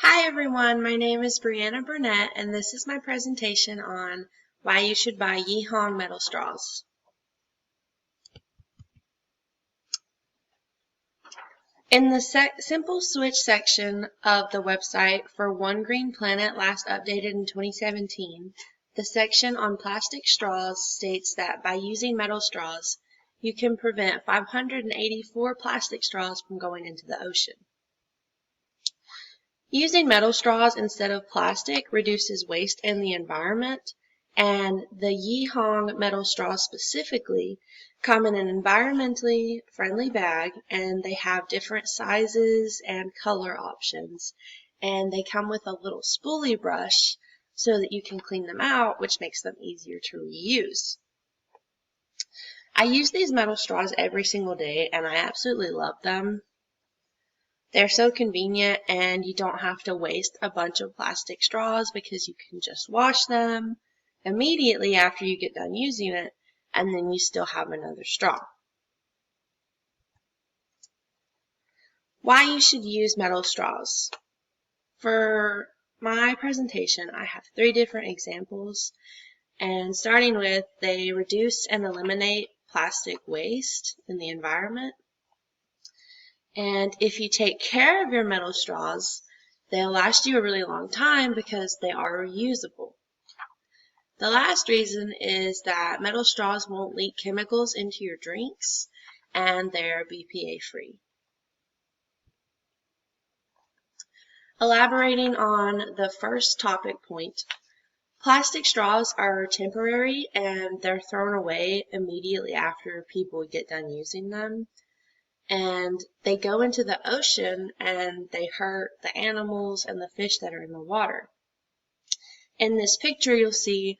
Hi everyone, my name is Brianna Burnett and this is my presentation on why you should buy Yihong metal straws. In the Simple Switch section of the website for One Green Planet last updated in 2017, the section on plastic straws states that by using metal straws, you can prevent 584 plastic straws from going into the ocean. Using metal straws instead of plastic reduces waste in the environment, and the Yihong metal straws specifically come in an environmentally friendly bag, and they have different sizes and color options, and they come with a little spoolie brush so that you can clean them out, which makes them easier to reuse. I use these metal straws every single day, and I absolutely love them. They're so convenient and you don't have to waste a bunch of plastic straws because you can just wash them immediately after you get done using it and then you still have another straw. Why you should use metal straws. For my presentation, I have 3 different examples, and starting with, they reduce and eliminate plastic waste in the environment. And if you take care of your metal straws, they'll last you a really long time because they are reusable. The last reason is that metal straws won't leak chemicals into your drinks, and they're BPA free. Elaborating on the first topic point, plastic straws are temporary and they're thrown away immediately after people get done using them. And they go into the ocean and they hurt the animals and the fish that are in the water. In this picture, you'll see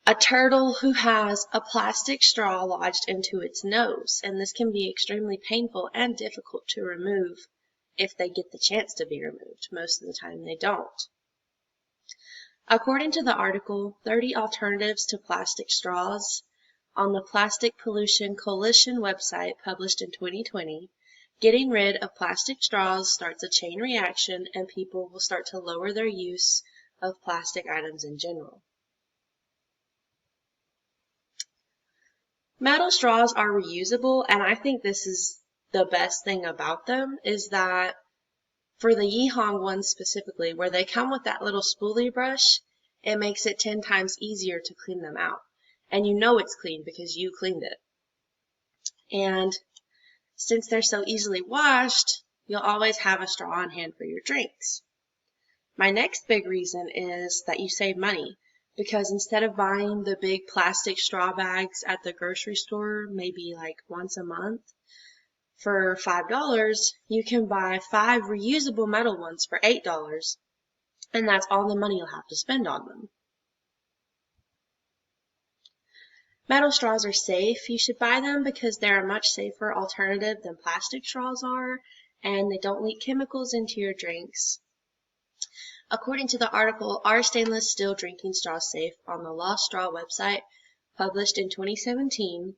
a turtle who has a plastic straw lodged into its nose, and this can be extremely painful and difficult to remove if they get the chance to be removed. Most of the time they don't. According to the article, 30 Alternatives to Plastic Straws, on the Plastic Pollution Coalition website published in 2020, getting rid of plastic straws starts a chain reaction and people will start to lower their use of plastic items in general. Metal straws are reusable, and I think this is the best thing about them, is that for the Yihong ones specifically, where they come with that little spoolie brush, it makes it 10 times easier to clean them out. And you know it's clean because you cleaned it. And since they're so easily washed, you'll always have a straw on hand for your drinks. My next big reason is that you save money, because instead of buying the big plastic straw bags at the grocery store, maybe like once a month, for $5, you can buy 5 reusable metal ones for $8, and that's all the money you'll have to spend on them. Metal straws are safe. You should buy them because they're a much safer alternative than plastic straws are, and they don't leak chemicals into your drinks. According to the article, Are Stainless Steel Drinking Straws Safe? On the Lost Straw website, published in 2017,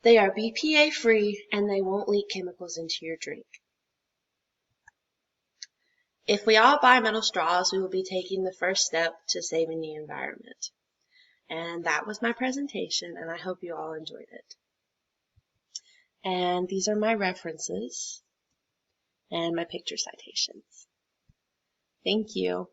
they are BPA free and they won't leak chemicals into your drink. If we all buy metal straws, we will be taking the first step to saving the environment. And that was my presentation, and I hope you all enjoyed it. And these are my references and my picture citations. Thank you.